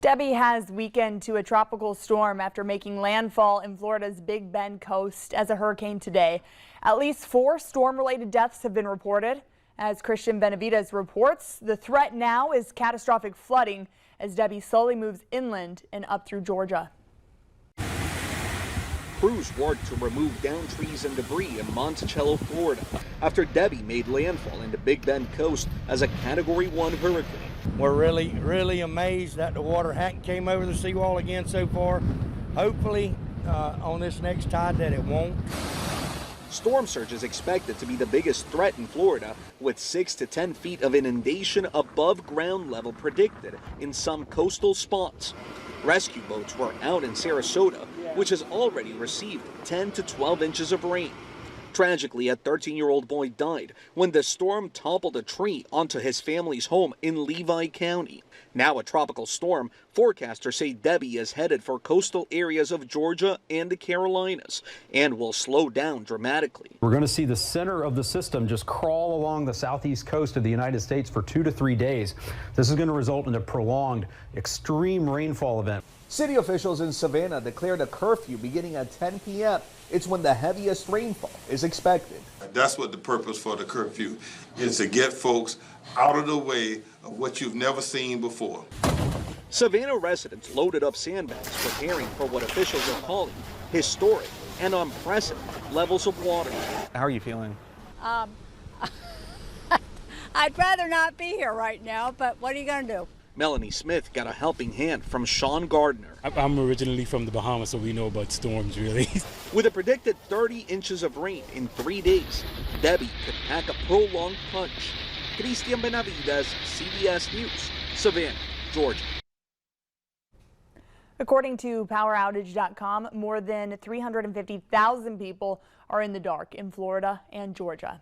Debby has weakened to a tropical storm after making landfall in Florida's Big Bend coast as a hurricane today. At least 4 storm-related deaths have been reported. As Christian Benavides reports, the threat now is catastrophic flooding as Debby slowly moves inland and up through Georgia. Crews worked to remove downed trees and debris in Monticello, Florida, after Debby made landfall into Big Bend coast as a Category 1 hurricane. We're really amazed that the water hadn't came over the seawall again so far. Hopefully on this next tide that it won't. Storm surge is expected to be the biggest threat in Florida, with 6 to 10 feet of inundation above ground level predicted in some coastal spots. Rescue boats were out in Sarasota, which has already received 10 to 12 inches of rain. Tragically, a 13-year-old boy died when the storm toppled a tree onto his family's home in Levy County. Now a tropical storm, forecasters say Debby is headed for coastal areas of Georgia and the Carolinas and will slow down dramatically. We're going to see the center of the system just crawl along the southeast coast of the United States for 2 to 3 days. This is going to result in a prolonged extreme rainfall event. City officials in Savannah declared a curfew beginning at 10 p.m. It's when the heaviest rainfall is expected. That's what the purpose for the curfew is, to get folks out of the way of what you've never seen before. Savannah residents loaded up sandbags, preparing for what officials are calling historic and unprecedented levels of water. How are you feeling? I'd rather not be here right now, but what are you going to do? Melanie Smith got a helping hand from Sean Gardner. I'm originally from the Bahamas, so we know about storms, really. With a predicted 30 inches of rain in 3 days, Debby could pack a prolonged punch. Christian Benavides, CBS News, Savannah, Georgia. According to PowerOutage.com, more than 350,000 people are in the dark in Florida and Georgia.